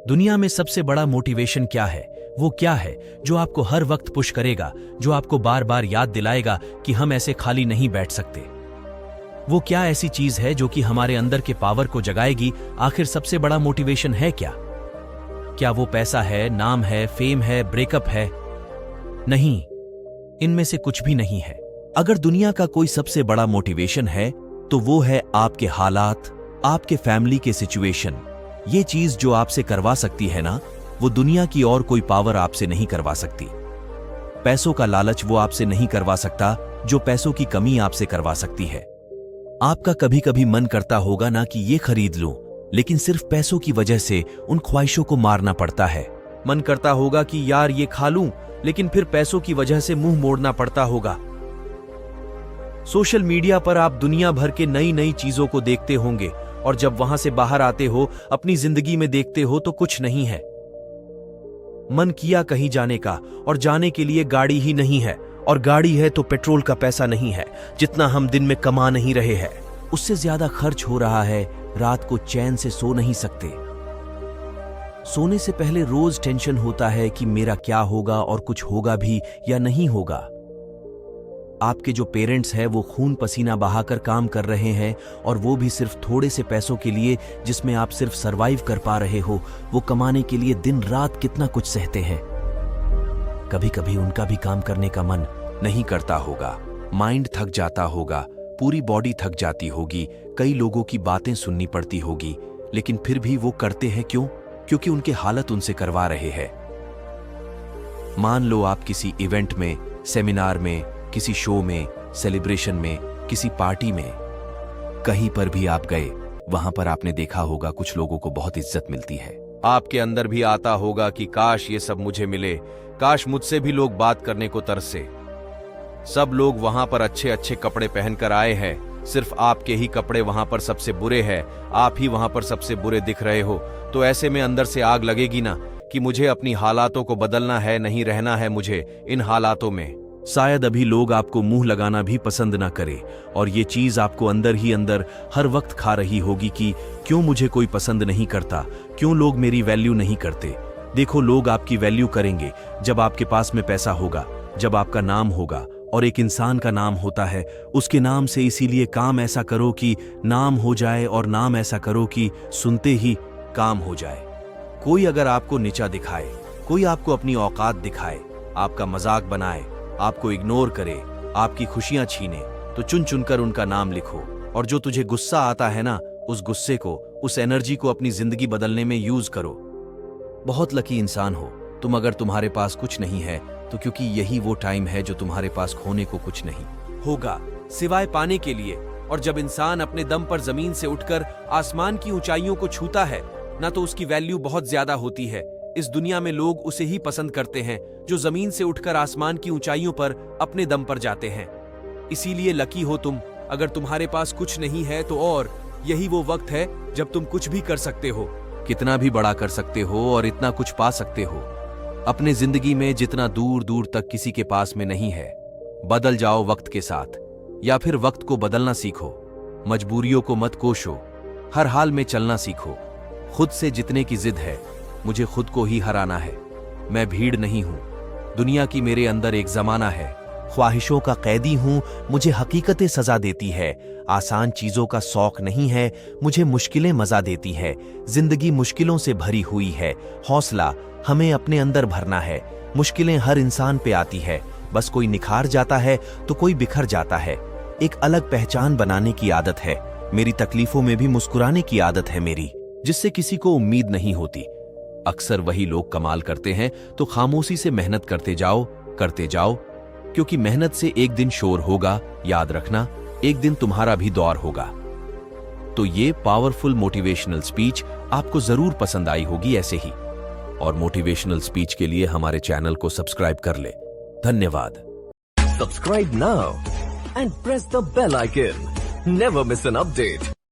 दुनिया में सबसे बड़ा मोटिवेशन क्या है? वो क्या है जो आपको हर वक्त पुश करेगा, जो आपको बार बार याद दिलाएगा कि हम ऐसे खाली नहीं बैठ सकते? वो क्या ऐसी चीज है जो कि हमारे अंदर के पावर को जगाएगी? आखिर सबसे बड़ा मोटिवेशन है क्या? क्या वो पैसा है, नाम है, फेम है, ब्रेकअप है? नहीं, इनमें से कुछ भी नहीं है। अगर दुनिया का कोई सबसे बड़ा मोटिवेशन है तो वो है आपके हालात, आपके फैमिली के सिचुएशन। ये चीज जो आपसे करवा सकती है ना, वो दुनिया की और कोई पावर आपसे नहीं करवा सकती। पैसों का लालच वो आपसे नहीं करवा सकता जो पैसों की कमी आपसे करवा सकती है। आपका कभी कभी मन करता होगा ना कि ये खरीद लूं, लेकिन सिर्फ पैसों की वजह से उन ख्वाहिशों को मारना पड़ता है। मन करता होगा कि यार ये खा लूं, लेकिन फिर पैसों की वजह से मुंह मोड़ना पड़ता होगा। सोशल मीडिया पर आप दुनिया भर के नई नई चीजों को देखते होंगे और जब वहां से बाहर आते हो, अपनी जिंदगी में देखते हो तो कुछ नहीं है। मन किया कहीं जाने का और जाने के लिए गाड़ी ही नहीं है, और गाड़ी है तो पेट्रोल का पैसा नहीं है जितना हम दिन में कमा नहीं रहे हैं। उससे ज्यादा खर्च हो रहा है, रात को चैन से सो नहीं सकते। सोने से पहले रोज टेंशन होता है कि मेरा क्या होगा और कुछ होगा भी या नहीं होगा। आपके जो पेरेंट्स हैं वो खून पसीना बहाकर काम कर रहे हैं, और वो भी सिर्फ थोड़े से पैसों के लिए जिसमें आप सिर्फ सरवाइव कर पा रहे हो। वो कमाने के लिए दिन रात कितना कुछ सहते हैं। कभी कभी उनका भी काम करने का मन नहीं करता होगा, माइंड थक जाता होगा, पूरी बॉडी थक जाती होगी, कई लोगों की बातें सुननी पड़ती होगी, लेकिन फिर भी वो करते हैं। क्यों? क्योंकि उनके हालत उनसे करवा रहे हैं। मान लो आप किसी इवेंट में, सेमिनार में, किसी शो में, सेलिब्रेशन में, किसी पार्टी में, कहीं पर भी आप गए, वहां पर आपने देखा होगा कुछ लोगों को बहुत इज्जत मिलती है। आपके अंदर भी आता होगा कि काश ये सब मुझे मिले, काश मुझसे भी लोग बात करने को तरसे। सब लोग वहां पर अच्छे अच्छे कपड़े पहनकर आए हैं, सिर्फ आपके ही कपड़े वहां पर सबसे बुरे हैं, आप ही वहां पर सबसे बुरे दिख रहे हो। तो ऐसे में अंदर से आग लगेगी ना कि मुझे अपनी हालातों को बदलना है, नहीं रहना है मुझे इन हालातों में। शायद अभी लोग आपको मुंह लगाना भी पसंद ना करे, और ये चीज आपको अंदर ही अंदर हर वक्त खा रही होगी कि क्यों मुझे कोई पसंद नहीं करता, क्यों लोग मेरी वैल्यू नहीं करते। देखो, लोग आपकी वैल्यू करेंगे जब आपके पास में पैसा होगा, जब आपका नाम होगा, और एक इंसान का नाम होता है उसके नाम से। इसीलिए काम ऐसा करो कि नाम हो जाए, और नाम ऐसा करो कि सुनते ही काम हो जाए। कोई अगर आपको नीचा दिखाए, कोई आपको अपनी औकात दिखाए, आपका मजाक बनाए, आपको इग्नोर करे, आपकी खुशियां छीने, तो चुन चुनकर उनका नाम लिखो। और जो तुझे गुस्सा आता है ना, उस गुस्से को, उस एनर्जी को अपनी जिंदगी बदलने में यूज करो। बहुत लकी इंसान हो तुम अगर तुम्हारे पास कुछ नहीं है, तो क्योंकि यही वो टाइम है जो तुम्हारे पास खोने को कुछ नहीं होगा सिवाय पाने के लिए। और जब इंसान अपने दम पर जमीन से उठकर आसमान की ऊंचाइयों को छूता है ना, तो उसकी वैल्यू बहुत ज्यादा होती है। इस दुनिया में लोग उसे ही पसंद करते हैं जो जमीन से उठकर आसमान की ऊंचाइयों पर अपने दम पर जाते हैं। इसीलिए लकी हो तुम अगर तुम्हारे पास कुछ नहीं है तो, और यही वो वक्त है जब तुम कुछ भी कर सकते हो, कितना भी बड़ा कर सकते हो और इतना कुछ पा सकते हो अपने जिंदगी में जितना दूर दूर तक किसी के पास में नहीं है। बदल जाओ वक्त के साथ, या फिर वक्त को बदलना सीखो। मजबूरियों को मत कोसो, हर हाल में चलना सीखो। खुद से जितने की जिद है, मुझे खुद को ही हराना है। मैं भीड़ नहीं हूं, दुनिया की मेरे अंदर एक जमाना है। ख्वाहिशों का कैदी हूं, मुझे हकीकतें सजा देती है। आसान चीजों का शौक नहीं है, मुझे मुश्किलें मजा देती है। जिंदगी मुश्किलों से भरी हुई है, हौसला हमें अपने अंदर भरना है। मुश्किलें हर इंसान पे आती है, बस कोई निखार जाता है तो कोई बिखर जाता है। एक अलग पहचान बनाने की आदत है मेरी, तकलीफों में भी मुस्कुराने की आदत है मेरी, जिससे किसी को उम्मीद नहीं होती। अक्सर वही लोग कमाल करते हैं, तो खामोशी से मेहनत करते जाओ, क्योंकि मेहनत से एक दिन शोर होगा। याद रखना, एक दिन तुम्हारा भी दौर होगा। तो ये पावरफुल मोटिवेशनल स्पीच आपको जरूर पसंद आई होगी ऐसे ही। और मोटिवेशनल स्पीच के लिए हमारे चैनल को सब्सक्राइब कर ले। धन्यवाद। Subscribe now and press the bell icon. Never miss an update.